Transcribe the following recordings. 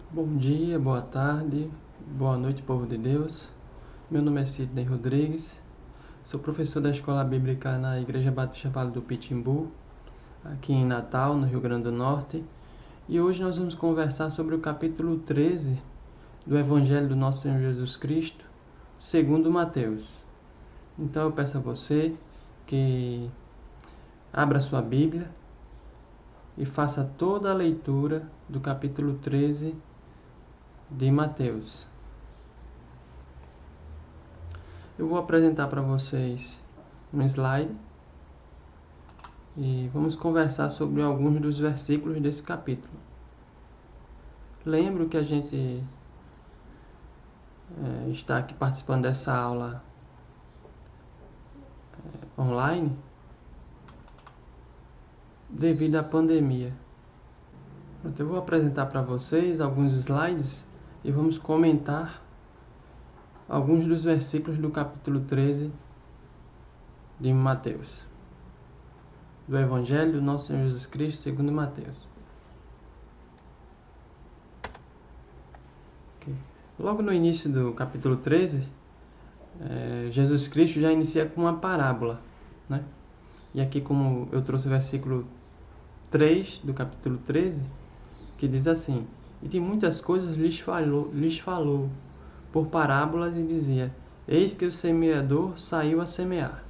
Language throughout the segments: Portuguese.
Bom dia, boa tarde, boa noite, povo de Deus. Meu nome é Sidney Rodrigues, sou professor da Escola Bíblica na Igreja Batista Vale do Pitimbu, aqui em Natal, no Rio Grande do Norte. E hoje nós vamos conversar sobre o capítulo 13 do Evangelho do Nosso Senhor Jesus Cristo, segundo Mateus. Então eu peço a você que abra sua Bíblia e faça toda a leitura do capítulo 13 de Mateus. Eu vou apresentar para vocês um slide e vamos conversar sobre alguns dos versículos desse capítulo. Lembro que a gente está aqui participando dessa aula online devido à pandemia. Eu vou apresentar para vocês alguns slides e vamos comentar alguns dos versículos do capítulo 13 de Mateus, do Evangelho do Nosso Senhor Jesus Cristo segundo Mateus. Logo no início do capítulo 13, Jesus Cristo já inicia com uma parábola, né? E aqui, como eu trouxe o versículo 3 do capítulo 13, que diz assim: E de muitas coisas lhes falou por parábolas e dizia: Eis que o semeador saiu a semear.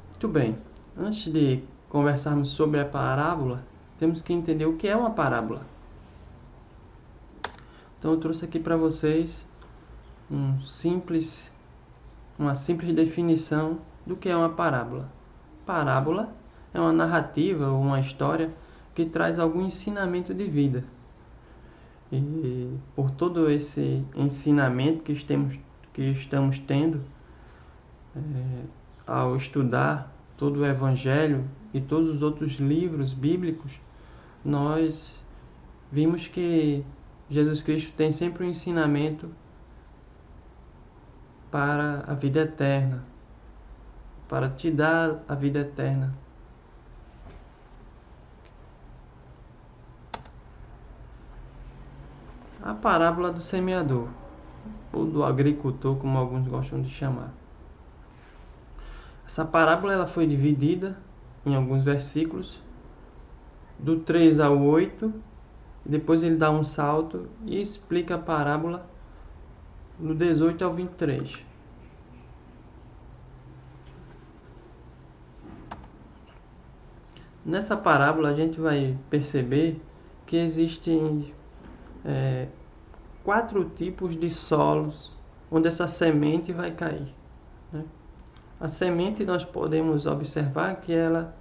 Muito bem, antes de conversarmos sobre a parábola, temos que entender o que é uma parábola. Então eu trouxe aqui para vocês uma simples definição do que é uma parábola. Parábola é uma narrativa ou uma história que traz algum ensinamento de vida. E por todo esse ensinamento que estamos tendo ao estudar todo o Evangelho e todos os outros livros bíblicos, nós vimos que Jesus Cristo tem sempre um ensinamento para a vida eterna, para te dar a vida eterna. A parábola do semeador, ou do agricultor, como alguns gostam de chamar. Essa parábola ela foi dividida em alguns versículos, do 3 ao 8, e depois ele dá um salto e explica a parábola do 18 ao 23. Nessa parábola a gente vai perceber que existem 4 tipos de solos onde essa semente vai cair, né? A semente nós podemos observar que ela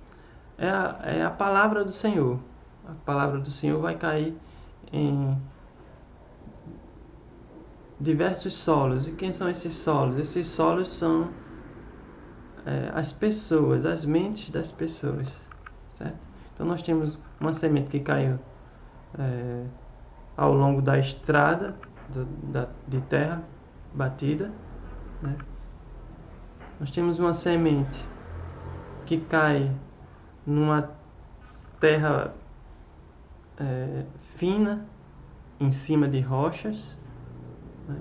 é a palavra do Senhor. A palavra do Senhor vai cair em diversos solos. E quem são esses solos? Esses solos são as pessoas, as mentes das pessoas, certo? Então nós temos uma semente que caiu ao longo da estrada de terra batida, né? Nós temos uma semente que cai numa terra fina, em cima de rochas, né?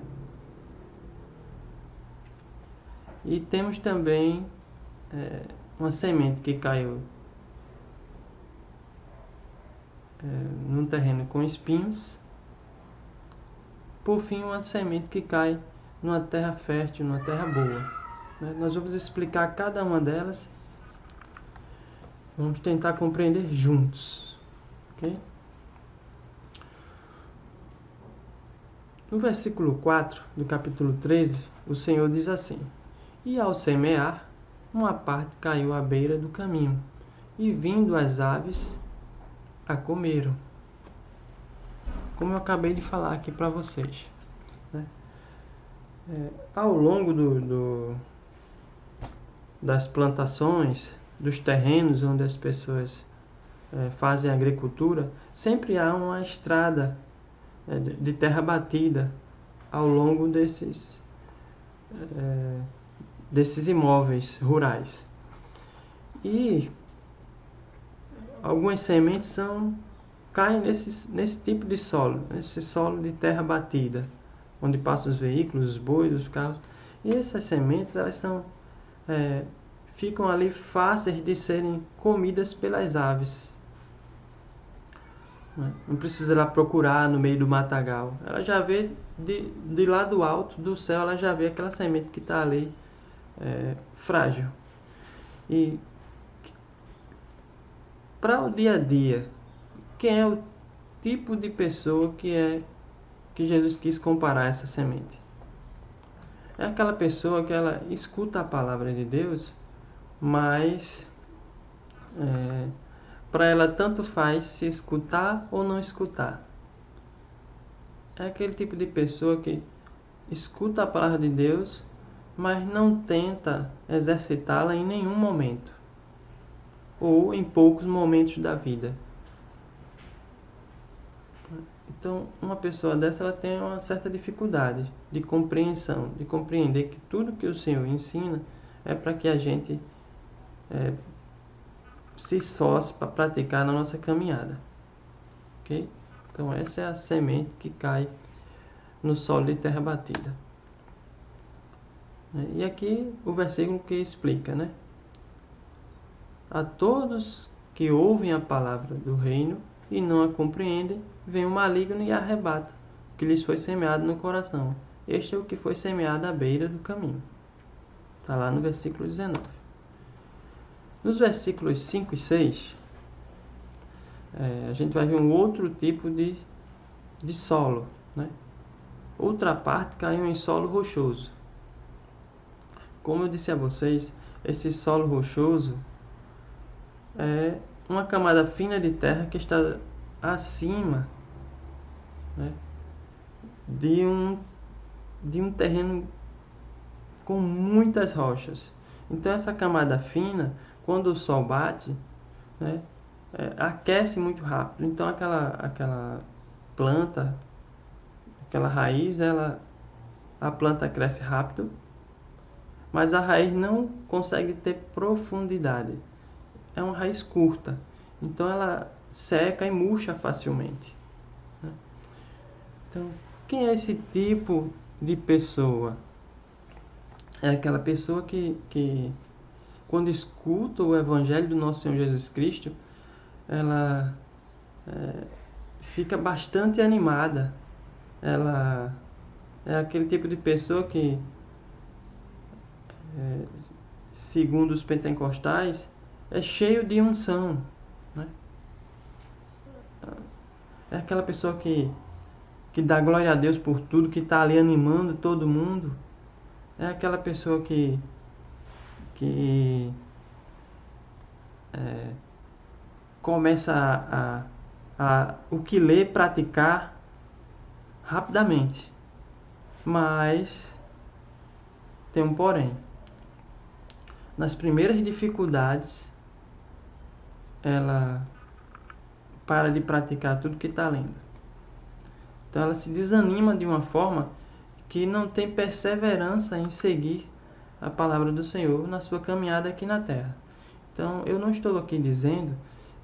E temos também uma semente que caiu num terreno com espinhos. Por fim, uma semente que cai numa terra fértil, numa terra boa. Nós vamos explicar cada uma delas. Vamos tentar compreender juntos. Okay? No versículo 4 do capítulo 13, o Senhor diz assim: E ao semear, uma parte caiu à beira do caminho, e vindo as aves, a comeram. Como eu acabei de falar aqui para vocês, né? Ao longo das plantações, dos terrenos onde as pessoas fazem agricultura, sempre há uma estrada de terra batida ao longo desses imóveis rurais. E algumas sementes são caem nesse tipo de solo, nesse solo de terra batida, onde passam os veículos, os bois, os carros. E essas sementes, elas ficam ali fáceis de serem comidas pelas aves. Não precisa lá procurar no meio do matagal. Ela já vê de lá do alto do céu, ela já vê aquela semente que está ali frágil. E para o dia a dia, quem é o tipo de pessoa que Jesus quis comparar essa semente? É aquela pessoa que ela escuta a palavra de Deus, mas para ela tanto faz se escutar ou não escutar. É aquele tipo de pessoa que escuta a palavra de Deus, mas não tenta exercitá-la em nenhum momento, ou em poucos momentos da vida. Então, uma pessoa dessa, ela tem uma certa dificuldade de compreensão, de compreender que tudo que o Senhor ensina é para que a gente se esforce para praticar na nossa caminhada. Ok? Então, essa é a semente que cai no solo de terra batida. E aqui o versículo que explica, né? A todos que ouvem a palavra do reino e não a compreendem, vem o maligno e arrebata o que lhes foi semeado no coração. Este é o que foi semeado à beira do caminho. Está lá no versículo 19. Nos versículos 5 e 6, a gente vai ver um outro tipo de solo, né? Outra parte caiu em solo rochoso. Como eu disse a vocês, esse solo rochoso é uma camada fina de terra que está acima, né, de um terreno com muitas rochas. Então essa camada fina, quando o sol bate, né, aquece muito rápido. Então aquela planta, aquela raiz, a planta cresce rápido, mas a raiz não consegue ter profundidade. É uma raiz curta, então ela seca e murcha facilmente. Então, quem é esse tipo de pessoa? É aquela pessoa que quando escuta o Evangelho do nosso Senhor Jesus Cristo, ela fica bastante animada. Ela é aquele tipo de pessoa que, segundo os pentecostais, é cheio de unção, né? É aquela pessoa que dá glória a Deus por tudo, que está ali animando todo mundo. É aquela pessoa que começa o que lê, praticar rapidamente. Mas tem um porém. Nas primeiras dificuldades, ela para de praticar tudo que está lendo. Então ela se desanima de uma forma que não tem perseverança em seguir a palavra do Senhor na sua caminhada aqui na terra. Então eu não estou aqui dizendo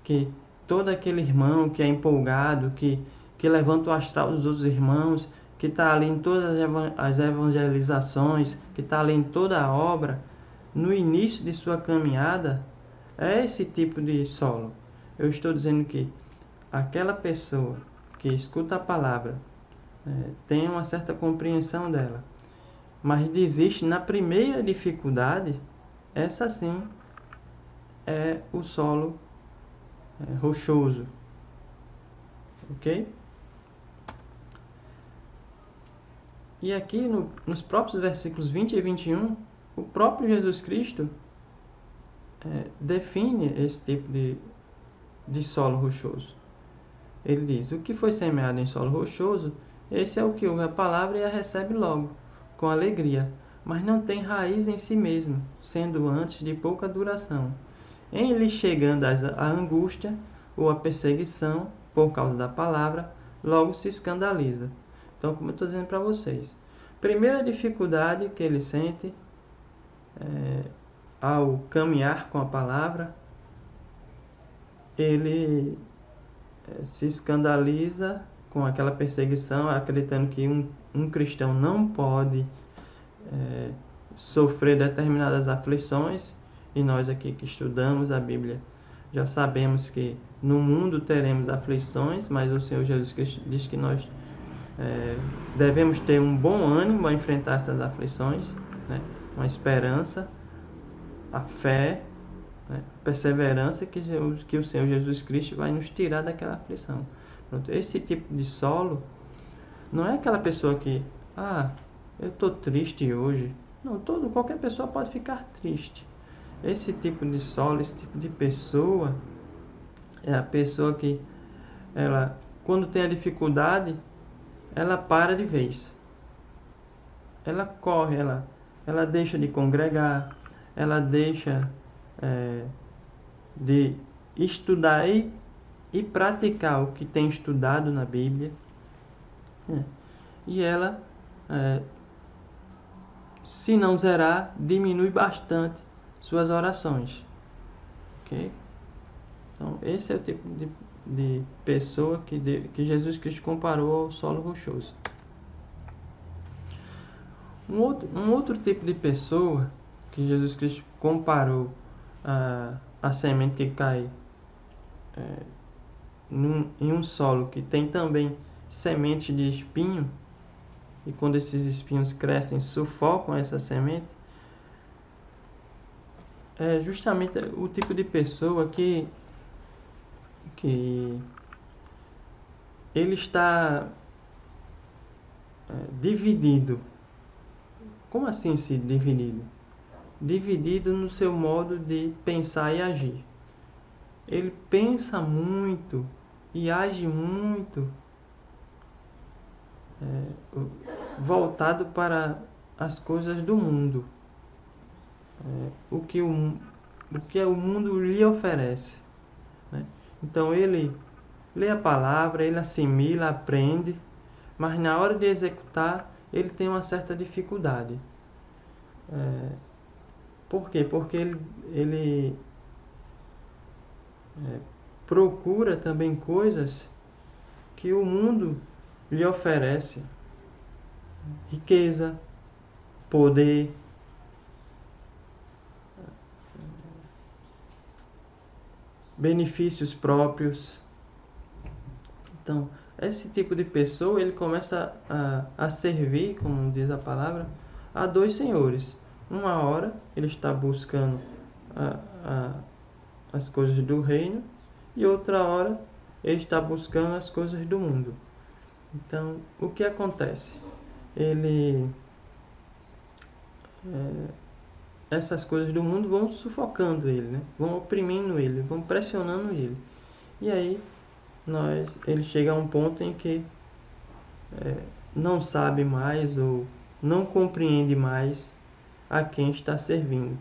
que todo aquele irmão que é empolgado, que levanta o astral dos outros irmãos, que está ali em todas as evangelizações, que está ali em toda a obra, no início de sua caminhada, é esse tipo de solo. Eu estou dizendo que aquela pessoa que escuta a palavra, tem uma certa compreensão dela, mas desiste na primeira dificuldade, essa sim é o solo rochoso. Ok? E aqui nos próprios versículos 20 e 21, o próprio Jesus Cristo define esse tipo de solo rochoso. Ele diz: o que foi semeado em solo rochoso, esse é o que ouve a palavra e a recebe logo, com alegria, mas não tem raiz em si mesmo, sendo antes de pouca duração. Em lhe chegando a angústia ou a perseguição, por causa da palavra, logo se escandaliza. Então, como eu estou dizendo para vocês, primeira dificuldade que ele sente ao caminhar com a palavra, ele se escandaliza com aquela perseguição, acreditando que um cristão não pode sofrer determinadas aflições, e nós aqui que estudamos a Bíblia já sabemos que no mundo teremos aflições, mas o Senhor Jesus Cristo diz que nós devemos ter um bom ânimo a enfrentar essas aflições, né? Uma esperança, a fé, né? A perseverança que o Senhor Jesus Cristo vai nos tirar daquela aflição. Pronto, esse tipo de solo não é aquela pessoa que, eu estou triste hoje. Não, qualquer pessoa pode ficar triste. Esse tipo de solo, esse tipo de pessoa, é a pessoa que, ela, quando tem a dificuldade, ela para de vez. Ela corre, ela deixa de congregar, ela deixa de estudar e praticar o que tem estudado na Bíblia. E ela, se não zerar, diminui bastante suas orações. Ok? Então, esse é o tipo de pessoa que Jesus Cristo comparou ao solo rochoso. Um outro tipo de pessoa que Jesus Cristo comparou a semente que cai em um solo que tem também sementes de espinho, e quando esses espinhos crescem, sufocam essa semente, é justamente o tipo de pessoa que ele está dividido. Como assim se dividido? Dividido no seu modo de pensar e agir. Ele pensa muito e age muito voltado para as coisas do mundo. O que o mundo lhe oferece, né? Então ele lê a palavra, ele assimila, aprende, mas na hora de executar ele tem uma certa dificuldade. Por quê? Porque ele procura também coisas que o mundo lhe oferece: riqueza, poder, benefícios próprios. Então, esse tipo de pessoa, ele começa a servir, como diz a palavra, a dois senhores. Uma hora ele está buscando as coisas do reino, e outra hora ele está buscando as coisas do mundo. Então, o que acontece? Essas coisas do mundo vão sufocando ele, né? Vão oprimindo ele, vão pressionando ele. E aí, ele chega a um ponto em que não sabe mais ou não compreende mais a quem está servindo,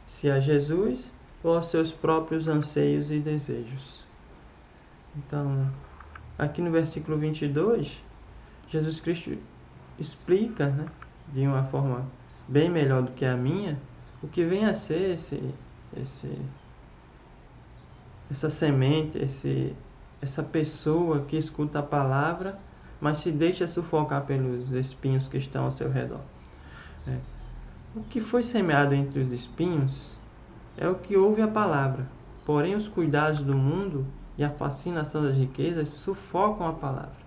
se a Jesus ou aos seus próprios anseios e desejos. Então, aqui no versículo 22, Jesus Cristo explica, né, de uma forma bem melhor do que a minha, o que vem a ser essa semente, essa pessoa que escuta a palavra, mas se deixa sufocar pelos espinhos que estão ao seu redor. O que foi semeado entre os espinhos é o que ouve a palavra, porém os cuidados do mundo e a fascinação das riquezas sufocam a palavra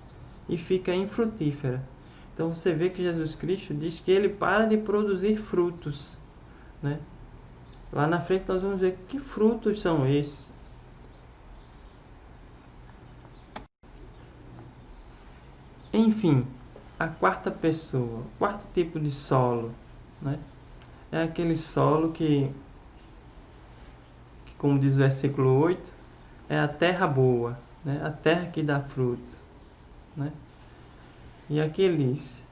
e fica infrutífera. Então você vê que Jesus Cristo diz que ele para de produzir frutos, né? Lá na frente nós vamos ver que frutos são esses. Enfim, a quarta pessoa, o quarto tipo de solo, né? É aquele solo que, como diz o versículo 8, é a terra boa, né? A terra que dá fruto, né? E aqui ele diz: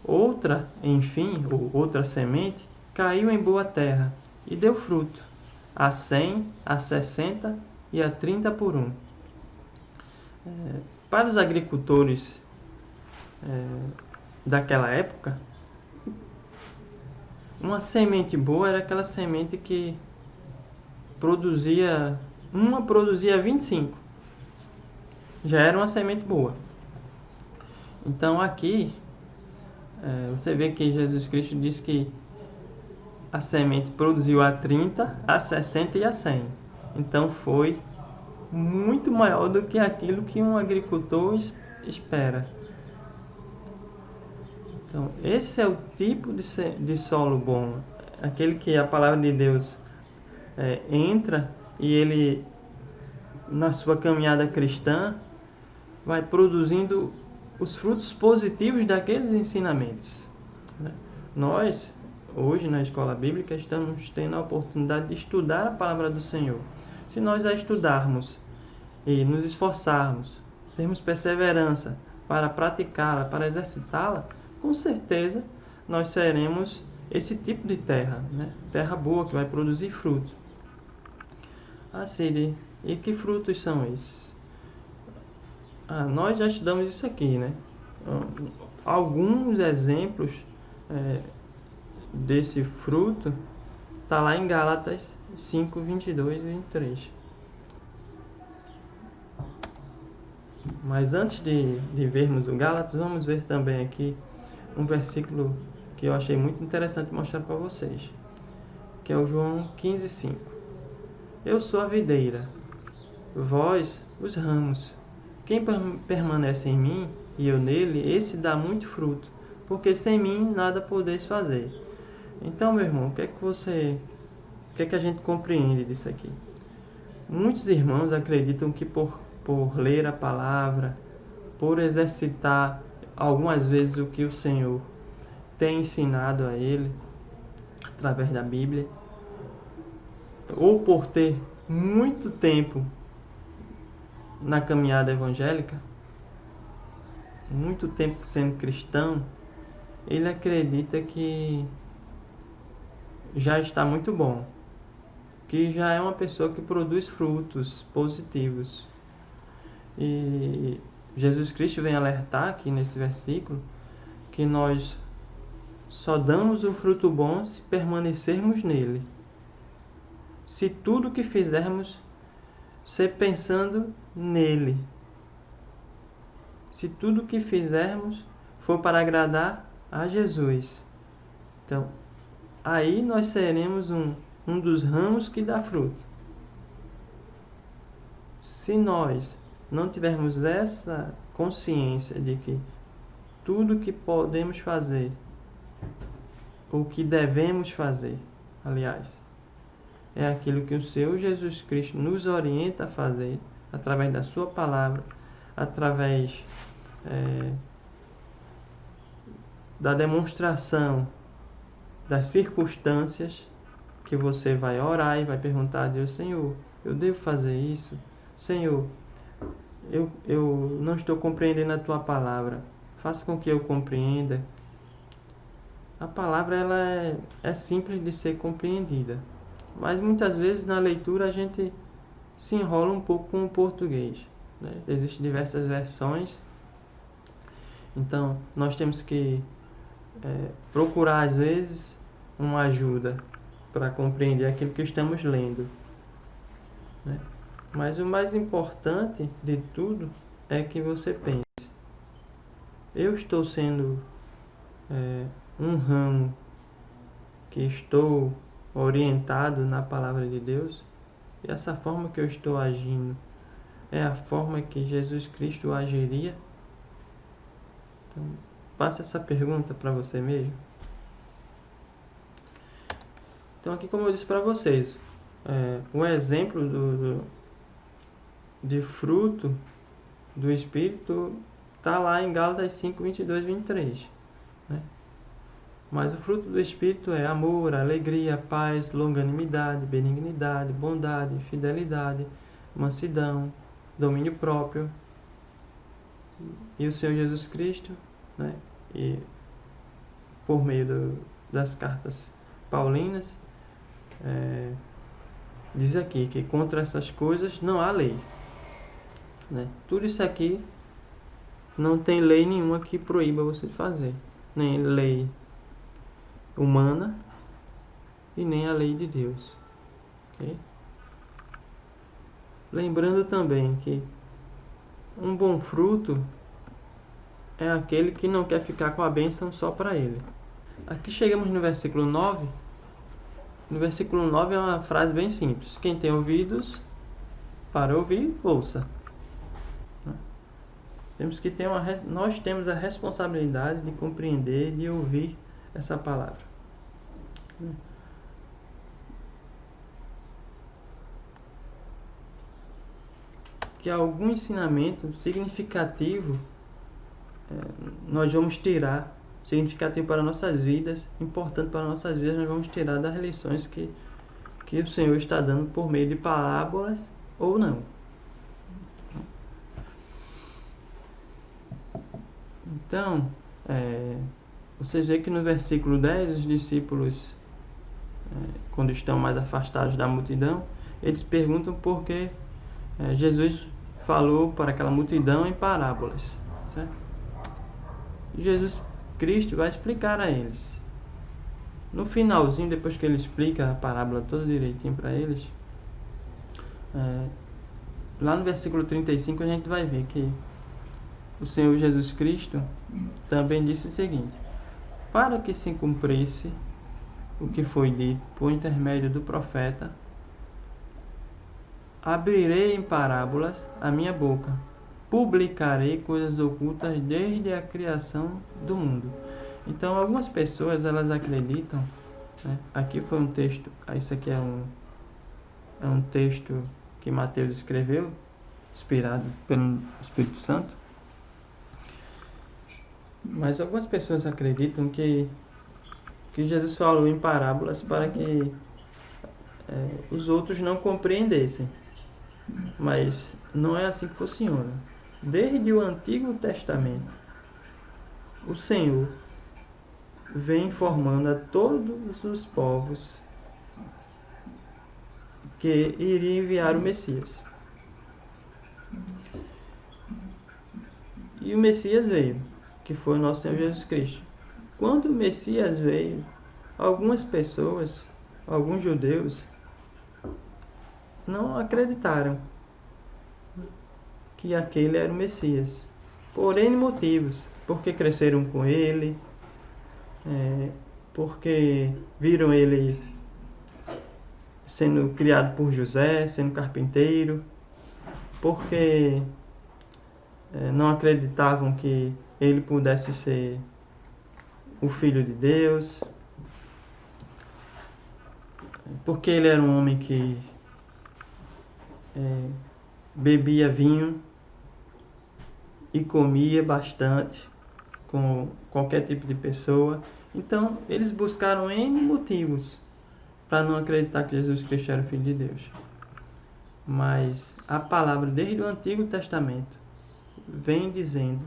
outra semente caiu em boa terra e deu fruto, a 100, a 60 e a 30 por um. Para os agricultores daquela época, uma semente boa era aquela semente que produzia 25. já era uma semente boa. Então aqui, você vê que Jesus Cristo diz que a semente produziu a 30, a 60 e a 100. Então foi muito maior do que aquilo que um agricultor espera. Então, esse é o tipo de solo bom. Aquele que a palavra de Deus entra e ele, na sua caminhada cristã, vai produzindo os frutos positivos daqueles ensinamentos. Nós, hoje na escola bíblica, estamos tendo a oportunidade de estudar a palavra do Senhor. Se nós a estudarmos e nos esforçarmos, termos perseverança para praticá-la, para exercitá-la, com certeza nós seremos esse tipo de terra, né? Terra boa, que vai produzir fruto. Cid, e que frutos são esses? Nós já estudamos isso aqui, né? Alguns exemplos desse fruto está lá em Gálatas 5, 22 e 23. Mas antes de vermos o Gálatas, vamos ver também aqui um versículo que eu achei muito interessante mostrar para vocês, que é o João 15, 5. Eu sou a videira, vós os ramos. Quem permanece em mim e eu nele, esse dá muito fruto, porque sem mim nada podeis fazer. Então, meu irmão, o que é que a gente compreende disso aqui? Muitos irmãos acreditam que por ler a palavra, por exercitar algumas vezes o que o Senhor tem ensinado a ele através da Bíblia, ou por ter muito tempo na caminhada evangélica, muito tempo sendo cristão, ele acredita que já está muito bom, que já é uma pessoa que produz frutos positivos. E Jesus Cristo vem alertar aqui nesse versículo que nós só damos o fruto bom se permanecermos nele. Se tudo que fizermos ser pensando nele. Se tudo que fizermos for para agradar a Jesus. Então, aí nós seremos um dos ramos que dá fruto. Se nós não tivermos essa consciência de que tudo que podemos fazer, ou que devemos fazer, aliás, é aquilo que o Senhor Jesus Cristo nos orienta a fazer, através da sua palavra, através da demonstração das circunstâncias que você vai orar e vai perguntar a Deus: Senhor, eu devo fazer isso? Senhor, eu não estou compreendendo a tua palavra, faça com que eu compreenda. A palavra ela é simples de ser compreendida, mas muitas vezes na leitura a gente se enrola um pouco com o português, né? Existem diversas versões, então nós temos que procurar às vezes uma ajuda para compreender aquilo que estamos lendo, né? Mas o mais importante de tudo é que você pense: eu estou sendo um ramo que estou orientado na palavra de Deus? E essa forma que eu estou agindo é a forma que Jesus Cristo agiria? Então, faça essa pergunta para você mesmo. Então, aqui, como eu disse para vocês, um exemplo de fruto do Espírito está lá em Gálatas 5, 22 e 23. Né? Mas o fruto do Espírito é amor, alegria, paz, longanimidade, benignidade, bondade, fidelidade, mansidão, domínio próprio. E o Senhor Jesus Cristo, né, e por meio das cartas paulinas, diz aqui que contra essas coisas não há lei. Né? Tudo isso aqui não tem lei nenhuma que proíba você de fazer. Nem lei humana e nem a lei de Deus. Okay? Lembrando também que Um bom fruto é aquele que não quer ficar com a bênção só para ele. Aqui chegamos no versículo 9. No versículo 9 é uma frase bem simples. Quem tem ouvidos para ouvir, ouça. Nós temos a responsabilidade de compreender, de ouvir essa palavra. Que algum ensinamento significativo nós vamos tirar, significativo para nossas vidas, importante para nossas vidas, nós vamos tirar das lições que o Senhor está dando por meio de parábolas ou não. Então, você vê que no versículo 10, os discípulos, quando estão mais afastados da multidão, eles perguntam por que Jesus falou para aquela multidão em parábolas, certo? E Jesus Cristo vai explicar a eles. No finalzinho, depois que ele explica a parábola toda direitinho para eles, lá no versículo 35 a gente vai ver que o Senhor Jesus Cristo também disse o seguinte: para que se cumprisse o que foi dito por intermédio do profeta, abrirei em parábolas a minha boca, publicarei coisas ocultas desde a criação do mundo. Então, algumas pessoas, elas acreditam, aqui foi um texto, isso aqui é um texto que Mateus escreveu, inspirado pelo Espírito Santo, mas algumas pessoas acreditam que Jesus falou em parábolas para que os outros não compreendessem. Mas não é assim que funciona. Desde o Antigo Testamento, o Senhor vem informando a todos os povos que iria enviar o Messias. E o Messias veio, que foi o nosso Senhor Jesus Cristo. Quando o Messias veio, algumas pessoas, alguns judeus, não acreditaram que aquele era o Messias, por N motivos, porque cresceram com ele, porque viram ele sendo criado por José, sendo carpinteiro, porque não acreditavam que ele pudesse ser o Filho de Deus, porque ele era um homem que bebia vinho e comia bastante com qualquer tipo de pessoa. Então, eles buscaram N motivos para não acreditar que Jesus Cristo era o Filho de Deus. Mas a palavra, desde o Antigo Testamento, vem dizendo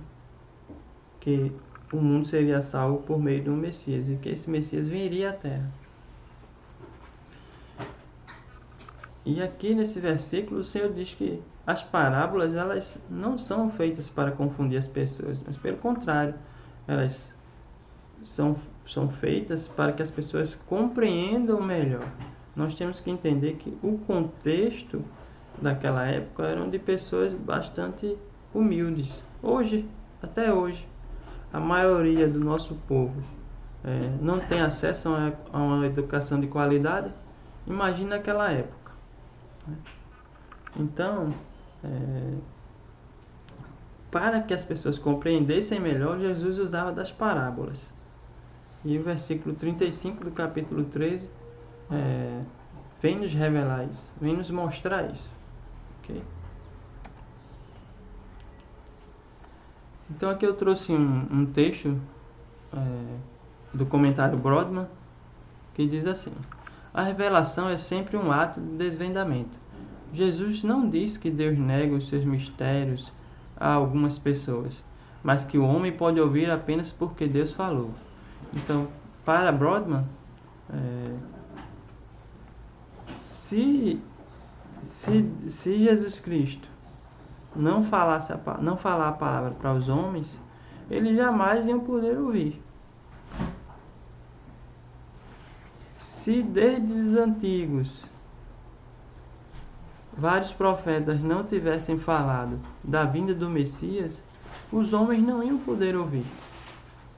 que o mundo seria salvo por meio de um Messias e que esse Messias viria à Terra. E aqui nesse versículo o Senhor diz que as parábolas, elas não são feitas para confundir as pessoas, mas pelo contrário, elas são feitas para que as pessoas compreendam melhor. Nós temos que entender que o contexto daquela época eram de pessoas bastante humildes. Hoje, até hoje, a maioria do nosso povo não tem acesso a uma educação de qualidade. Imagina aquela época. Então, para que as pessoas compreendessem melhor, Jesus usava das parábolas. E o versículo 35 do capítulo 13 vem nos revelar isso, vem nos mostrar isso. Okay? Então aqui eu trouxe um texto do comentário Brodmann, que diz assim: a revelação é sempre um ato de desvendamento. Jesus não diz que Deus nega os seus mistérios a algumas pessoas, mas que o homem pode ouvir apenas porque Deus falou. Então, para Brodmann, se Jesus Cristo não falar a palavra para os homens, eles jamais iam poder ouvir. Se desde os antigos vários profetas não tivessem falado da vinda do Messias, os homens não iam poder ouvir.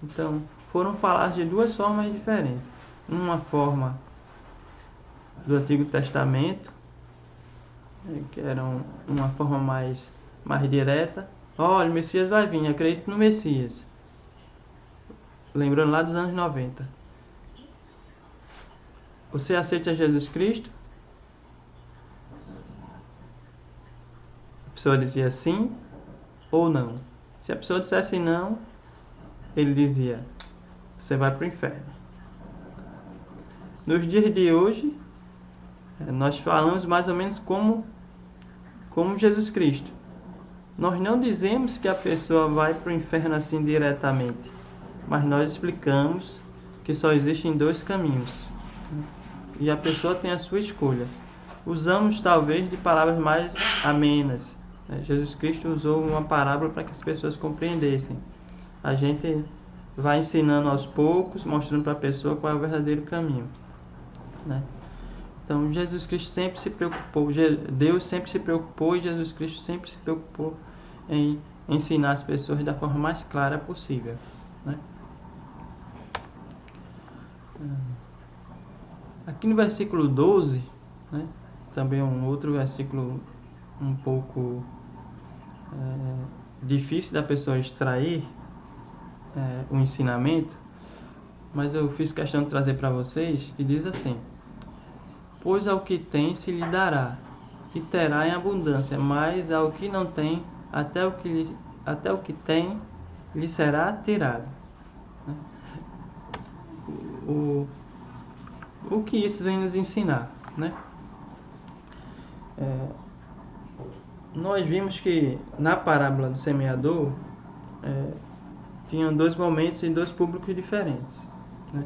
Então, foram falados de duas formas diferentes. Uma forma do Antigo Testamento, que era uma forma mais direta. Olha, o Messias vai vir, acredito no Messias. Lembrando lá dos anos 90. Você aceita Jesus Cristo? A pessoa dizia sim ou não. Se a pessoa dissesse não, ele dizia, você vai para o inferno. Nos dias de hoje, nós falamos mais ou menos como Jesus Cristo. Nós não dizemos que a pessoa vai para o inferno assim diretamente, mas nós explicamos que só existem dois caminhos e a pessoa tem a sua escolha. Usamos talvez de palavras mais amenas. Jesus Cristo usou uma parábola para que as pessoas compreendessem. A gente vai ensinando aos poucos, mostrando para a pessoa qual é o verdadeiro caminho, né? Então, Jesus Cristo sempre se preocupou, Deus sempre se preocupou e Jesus Cristo sempre se preocupou em ensinar as pessoas da forma mais clara possível, né? Aqui no versículo 12, né, também um outro versículo um pouco difícil da pessoa extrair o ensinamento, mas eu fiz questão de trazer para vocês, que diz assim: pois ao que tem se lhe dará, e terá em abundância, mas ao que não tem, até o que tem lhe será tirado. O que isso vem nos ensinar, né? Nós vimos que na parábola do semeador tinham dois momentos e dois públicos diferentes, né?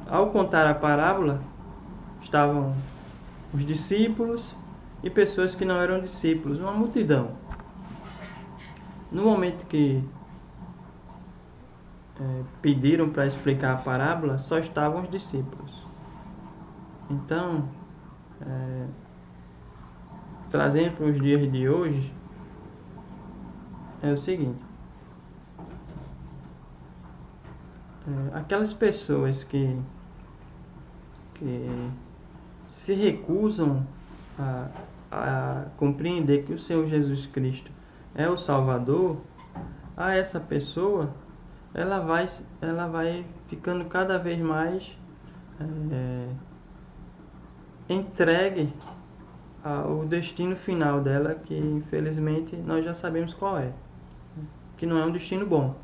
Ao contar a parábola, estavam os discípulos e pessoas que não eram discípulos, uma multidão. No momento que pediram para explicar a parábola, só estavam os discípulos. Então, trazendo para os dias de hoje, é o seguinte: aquelas pessoas que se recusam a compreender que o Senhor Jesus Cristo é o Salvador, a essa pessoa ela vai ficando cada vez mais entregue ao destino final dela, que infelizmente nós já sabemos qual é, que não é um destino bom.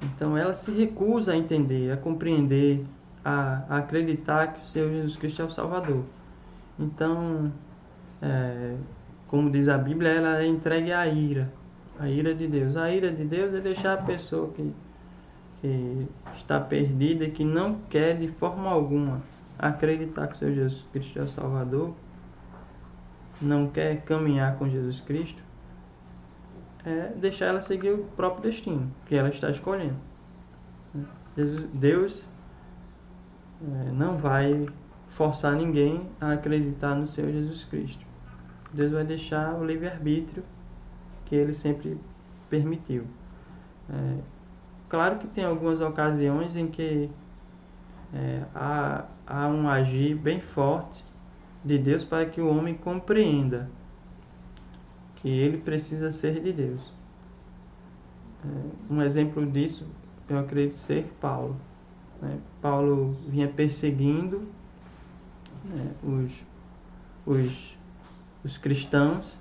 Então ela se recusa a entender, a compreender, a acreditar que o Senhor Jesus Cristo é o Salvador. Então, como diz a Bíblia, ela é entregue à ira de Deus. A ira de Deus é deixar a pessoa que está perdida e que não quer de forma alguma acreditar que o Senhor Jesus Cristo é o Salvador, não quer caminhar com Jesus Cristo, deixar ela seguir o próprio destino que ela está escolhendo. Deus não vai forçar ninguém a acreditar no Senhor Jesus Cristo. Deus vai deixar o livre-arbítrio que Ele sempre permitiu. Claro que tem algumas ocasiões em que há um agir bem forte de Deus para que o homem compreenda que ele precisa ser de Deus. Um exemplo disso, eu acredito ser Paulo. Paulo vinha perseguindo os cristãos,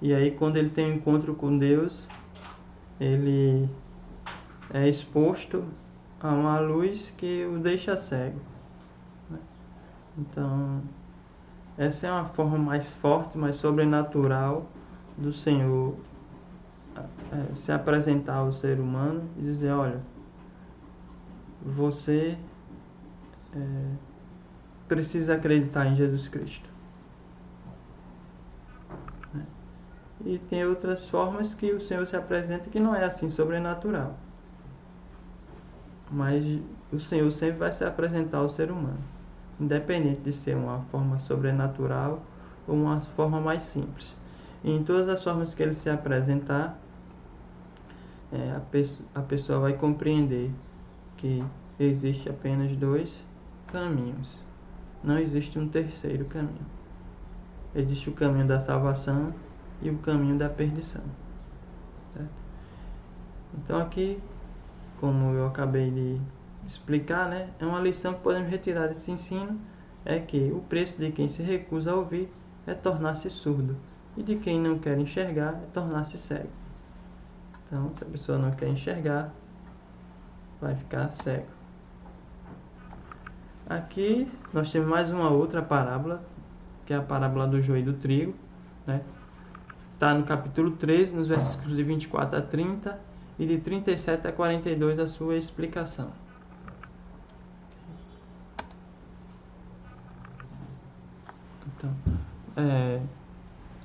e aí quando ele tem um encontro com Deus, ele é exposto a uma luz que o deixa cego. Então, essa é uma forma mais forte, mais sobrenatural do Senhor se apresentar ao ser humano e dizer: olha, você precisa acreditar em Jesus Cristo. E tem outras formas que o Senhor se apresenta que não é assim sobrenatural, mas o Senhor sempre vai se apresentar ao ser humano. independente de ser uma forma sobrenatural ou uma forma mais simples. E em todas as formas que ele se apresentar, a pessoa vai compreender que existe apenas dois caminhos. Não existe um terceiro caminho. Existe o caminho da salvação e o caminho da perdição. Certo? Então aqui, como eu acabei de explicar, né, é uma lição que podemos retirar desse ensino, é que o preço de quem se recusa a ouvir é tornar-se surdo, e de quem não quer enxergar é tornar-se cego. Então, se a pessoa não quer enxergar, vai ficar cego. Aqui nós temos mais uma outra parábola, que é a parábola do joio e do trigo, né? Está no capítulo 13, nos versículos de 24 a 30 e de 37 a 42 a sua explicação. Então,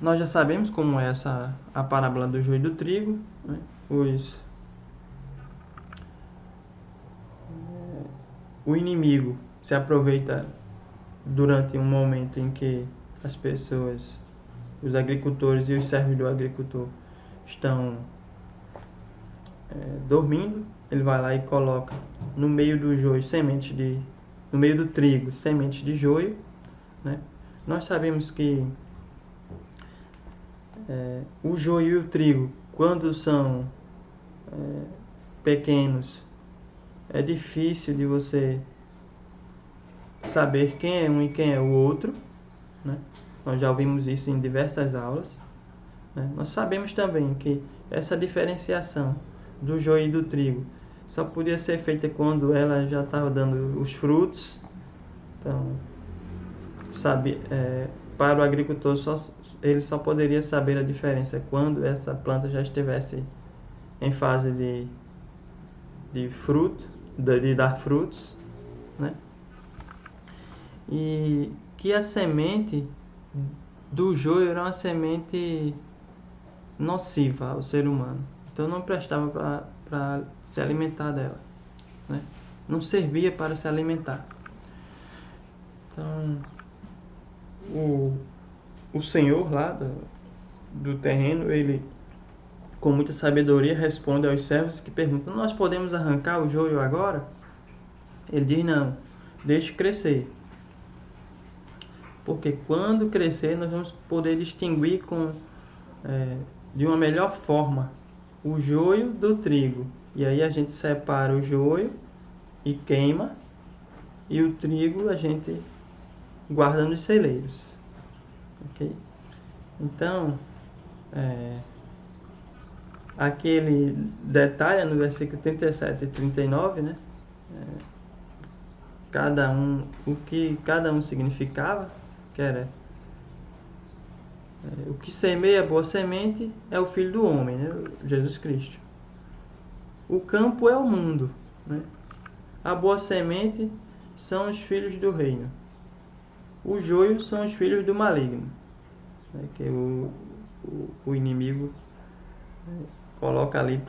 nós já sabemos como é a parábola do joio e do trigo, né? O inimigo se aproveita durante um momento em que as pessoas, os agricultores e os servos do agricultor estão dormindo. Ele vai lá e coloca no meio do joio no meio do trigo sementes de joio, né? Nós sabemos que o joio e o trigo, quando são pequenos, é difícil de você saber quem é um e quem é o outro, né? Nós já ouvimos isso em diversas aulas, né? Nós sabemos também que essa diferenciação do joio e do trigo só podia ser feita quando ela já estava dando os frutos. Então, para o agricultor, ele só poderia saber a diferença quando essa planta já estivesse em fase de fruto, de dar frutos, né? E que a semente do joio era uma semente nociva ao ser humano. Então não prestava para se alimentar dela, né? Não servia para se alimentar. Então, o senhor lá do terreno, ele com muita sabedoria responde aos servos que perguntam: nós podemos arrancar o joio agora? Ele diz: não, deixe crescer. Porque quando crescer, nós vamos poder distinguir de uma melhor forma o joio do trigo. E aí a gente separa o joio e queima, e o trigo a gente guarda nos celeiros. Ok? Então, aqui ele detalha no versículo 37 e 39, né? O que cada um significava, que era o que semeia a boa semente é o Filho do Homem, né? Jesus Cristo. O campo é o mundo, né? A boa semente são os filhos do reino. O joio são os filhos do maligno, né? Que o inimigo coloca ali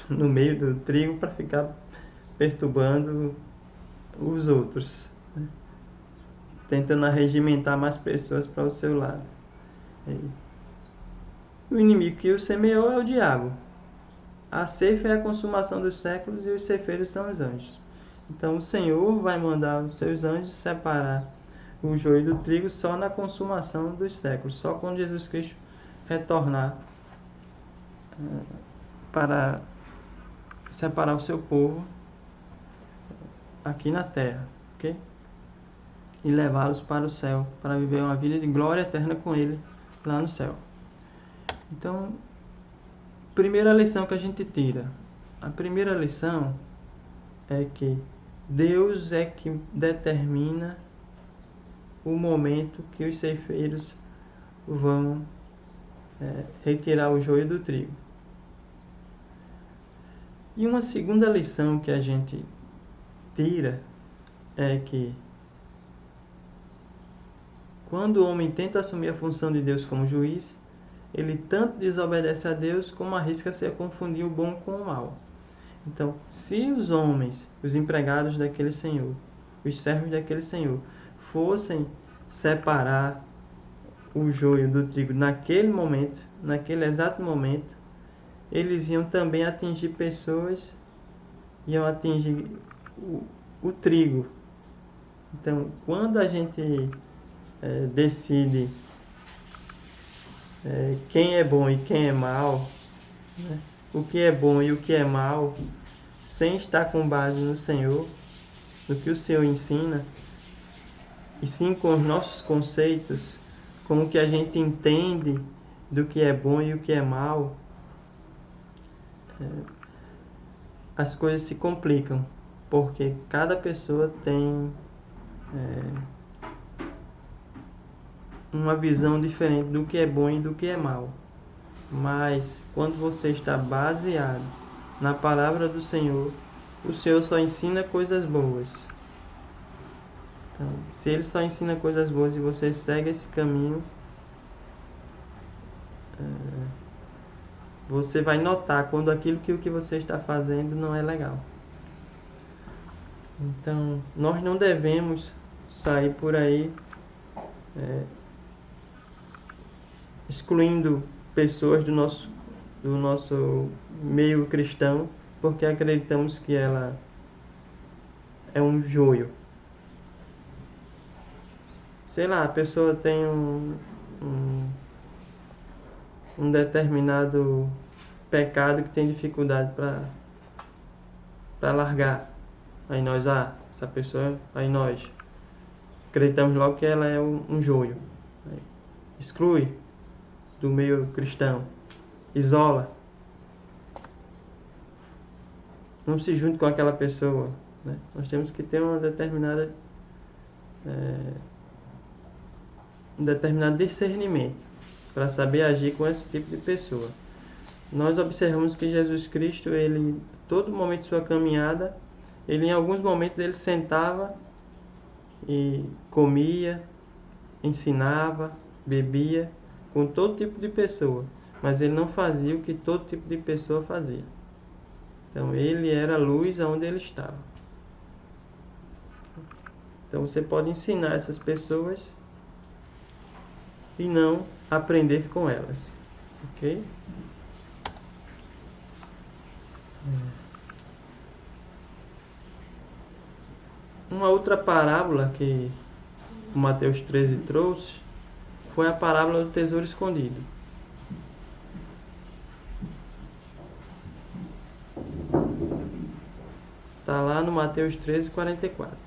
no meio do trigo para ficar perturbando os outros, né? Tentando arregimentar mais pessoas para o seu lado. O inimigo que o semeou é o diabo. A ceifa é a consumação dos séculos e os ceifeiros são os anjos. Então o Senhor vai mandar os seus anjos separar o joio do trigo só na consumação dos séculos, só quando Jesus Cristo retornar para separar o seu povo aqui na terra, ok? E levá-los para o céu, para viver uma vida de glória eterna com Ele lá no céu. Então, primeira lição que a gente tira. A primeira lição é que Deus é que determina o momento que os ceifeiros vão retirar o joio do trigo. E uma segunda lição que a gente tira é que quando o homem tenta assumir a função de Deus como juiz, ele tanto desobedece a Deus como arrisca-se a confundir o bom com o mal. Então, se os homens, os empregados daquele senhor, os servos daquele senhor, fossem separar o joio do trigo naquele momento, naquele exato momento, eles iam também atingir pessoas, iam atingir o trigo. Então, quando a gente decide quem é bom e quem é mal, né? O que é bom e o que é mal, sem estar com base no Senhor, no que o Senhor ensina, e sim com os nossos conceitos, com o que a gente entende do que é bom e o que é mal, as coisas se complicam, porque cada pessoa tem uma visão diferente do que é bom e do que é mal. Mas quando você está baseado na palavra do Senhor, o Senhor só ensina coisas boas. Então, se Ele só ensina coisas boas e você segue esse caminho, você vai notar quando aquilo que o que você está fazendo não é legal. Então, nós não devemos sair por aí excluindo pessoas do nosso meio cristão, porque acreditamos que ela é um joio. Sei lá, a pessoa tem um determinado pecado que tem dificuldade para largar. Aí nós, essa pessoa, aí nós acreditamos logo que ela é um joio. Exclui do meio cristão, isola, não se junte com aquela pessoa, né? Nós temos que ter uma determinada um determinado discernimento para saber agir com esse tipo de pessoa. Nós observamos que Jesus Cristo, ele, todo momento de sua caminhada, ele em alguns momentos ele sentava e comia, ensinava, bebia com todo tipo de pessoa, mas ele não fazia o que todo tipo de pessoa fazia. Então ele era a luz aonde ele estava. Então você pode ensinar essas pessoas e não aprender com elas, ok? Uma outra parábola que o Mateus 13 trouxe foi a parábola do tesouro escondido. Está lá no Mateus 13, 44.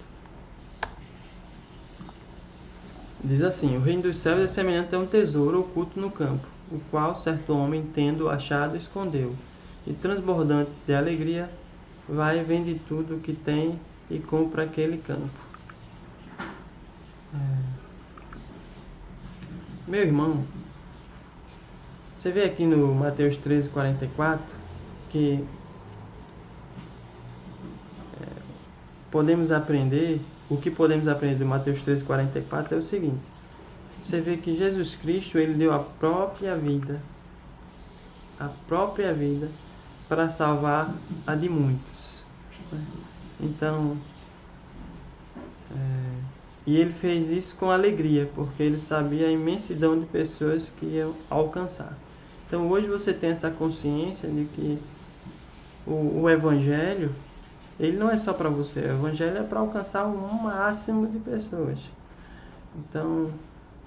Diz assim: o reino dos céus é semelhante a um tesouro oculto no campo, o qual certo homem, tendo achado, escondeu, e transbordante de alegria, vai e vende tudo o que tem e compra aquele campo. Meu irmão, você vê aqui no Mateus 13, 44, que podemos aprender, o que podemos aprender do Mateus 13, 44 é o seguinte: você vê que Jesus Cristo, ele deu a própria vida para salvar a de muitos. Então, e ele fez isso com alegria, porque ele sabia a imensidão de pessoas que iam alcançar. Então hoje você tem essa consciência de que o Evangelho, ele não é só para você, o Evangelho é para alcançar um máximo de pessoas. Então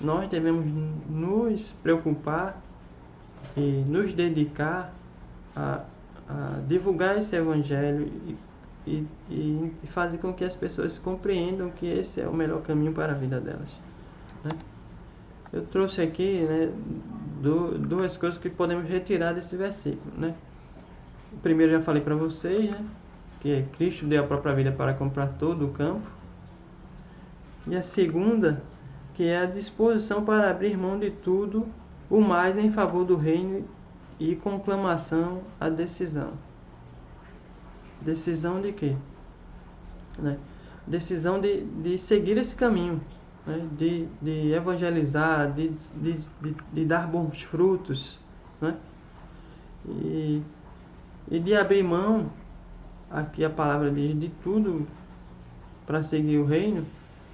nós devemos nos preocupar e nos dedicar a divulgar esse Evangelho e fazer com que as pessoas compreendam que esse é o melhor caminho para a vida delas, né? Eu trouxe aqui, né, duas coisas que podemos retirar desse versículo, né? O primeiro já falei para vocês, né, que Cristo deu a própria vida para comprar todo o campo. E a segunda, que é a disposição para abrir mão de tudo o mais em favor do reino e conclamação à decisão. Decisão de quê? Né? Decisão de seguir esse caminho, né? De evangelizar, de dar bons frutos, né? E de abrir mão, aqui a palavra diz, de tudo para seguir o reino,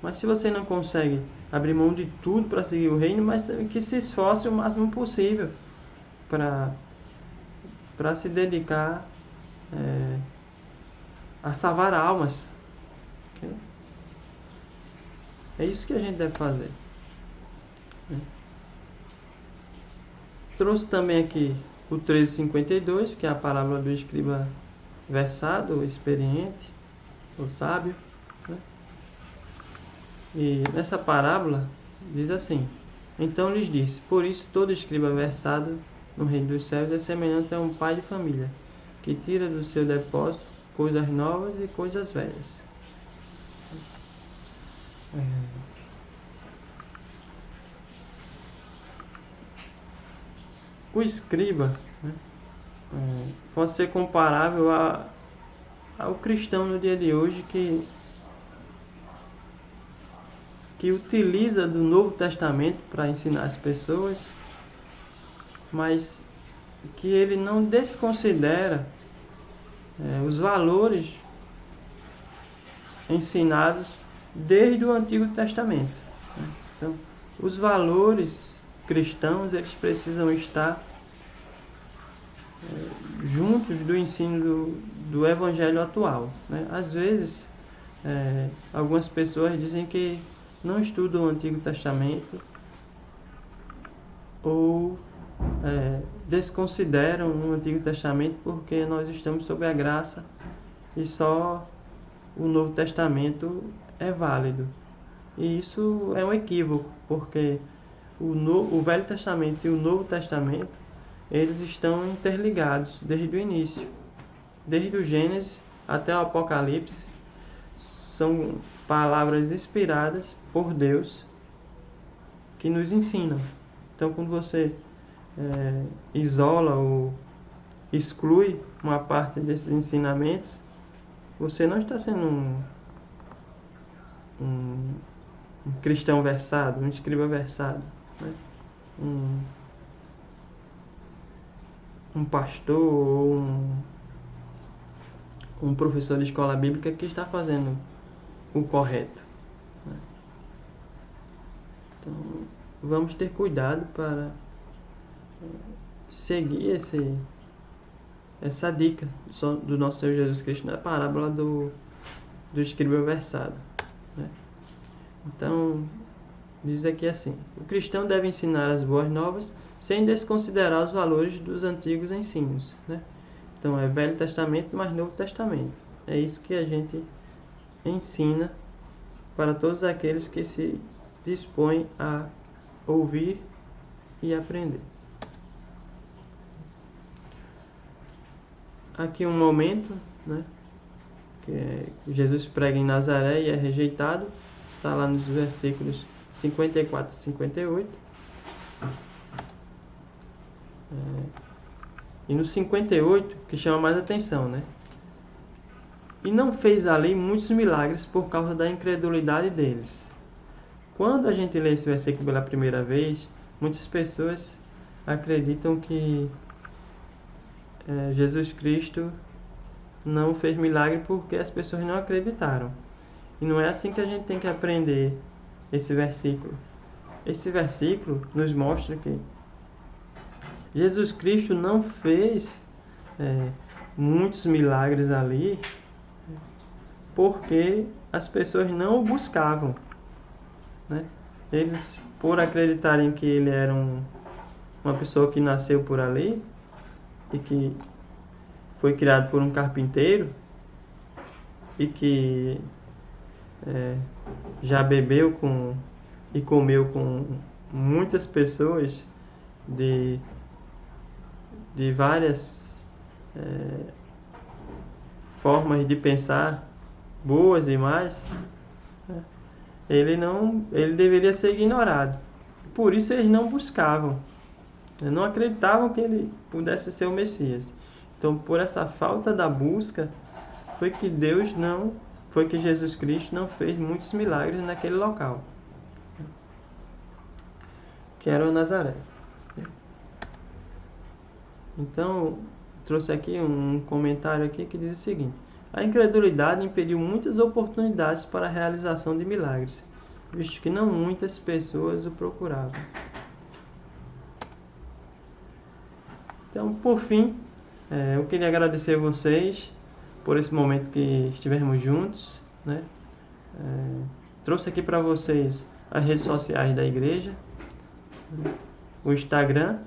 Mas se você não consegue abrir mão de tudo para seguir o reino, mas que se esforce o máximo possível para se dedicar a salvar almas. Okay? É isso que a gente deve fazer. Trouxe também aqui o 13:52, que é a parábola do escriba versado, ou experiente, ou sábio. Né? E nessa parábola diz assim: então lhes disse, por isso todo escriba versado no reino dos céus é semelhante a um pai de família, que tira do seu depósito coisas novas e coisas velhas. O escriba, né, pode ser comparável ao cristão no dia de hoje que utiliza do Novo Testamento para ensinar as pessoas, mas que ele não desconsidera os valores ensinados desde o Antigo Testamento. Então, os valores cristãos, eles precisam estar juntos do ensino do Evangelho atual. Né? Às vezes, algumas pessoas dizem que não estudam o Antigo Testamento ou desconsideram o Antigo Testamento porque nós estamos sob a graça e só o Novo Testamento é válido. E isso é um equívoco, porque o Velho Testamento e o Novo Testamento, eles estão interligados desde o início. Desde o Gênesis até o Apocalipse, são palavras inspiradas por Deus que nos ensinam. Então, quando você isola ou exclui uma parte desses ensinamentos, você não está sendo um cristão versado, um escriba versado, né? Um pastor ou um professor de escola bíblica que está fazendo o correto. Né? Então, vamos ter cuidado para seguir essa dica do nosso Senhor Jesus Cristo na parábola do escriba versado. Né? Então, diz aqui assim: o cristão deve ensinar as boas novas sem desconsiderar os valores dos antigos ensinos. Né? Então, é Velho Testamento mais Novo Testamento. É isso que a gente ensina para todos aqueles que se dispõem a ouvir e aprender. Aqui um momento, né, que Jesus prega em Nazaré e é rejeitado. Está lá nos versículos 54 e 58. E no 58, que chama mais atenção, né? E não fez ali muitos milagres por causa da incredulidade deles. Quando a gente lê esse versículo pela primeira vez, muitas pessoas acreditam que Jesus Cristo não fez milagre porque as pessoas não acreditaram. E não é assim que a gente tem que aprender esse versículo. Esse versículo nos mostra que Jesus Cristo não fez muitos milagres ali porque as pessoas não o buscavam. Né? Eles, por acreditarem que ele era uma pessoa que nasceu por ali e que foi criado por um carpinteiro e que já bebeu e comeu com muitas pessoas de várias formas de pensar, boas e más, né? Ele deveria ser ignorado. Por isso eles não buscavam, não acreditavam que ele pudesse ser o Messias. Então, por essa falta da busca, foi que Jesus Cristo não fez muitos milagres naquele local, que era o Nazaré. Então, trouxe aqui um comentário aqui que diz o seguinte: a incredulidade impediu muitas oportunidades para a realização de milagres. visto que não muitas pessoas o procuravam. Então, por fim, eu queria agradecer a vocês por esse momento que estivemos juntos, né? Trouxe aqui para vocês as redes sociais da igreja, o Instagram,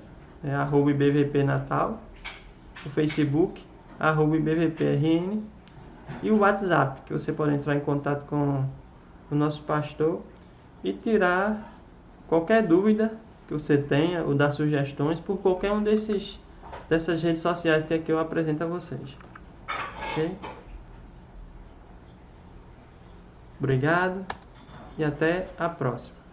@IBVPNatal, o Facebook, @IBVPRN, e o WhatsApp, que você pode entrar em contato com o nosso pastor e tirar qualquer dúvida que você tenha ou dar sugestões por qualquer um dessas redes sociais que aqui eu apresento a vocês. Ok? Obrigado e até a próxima.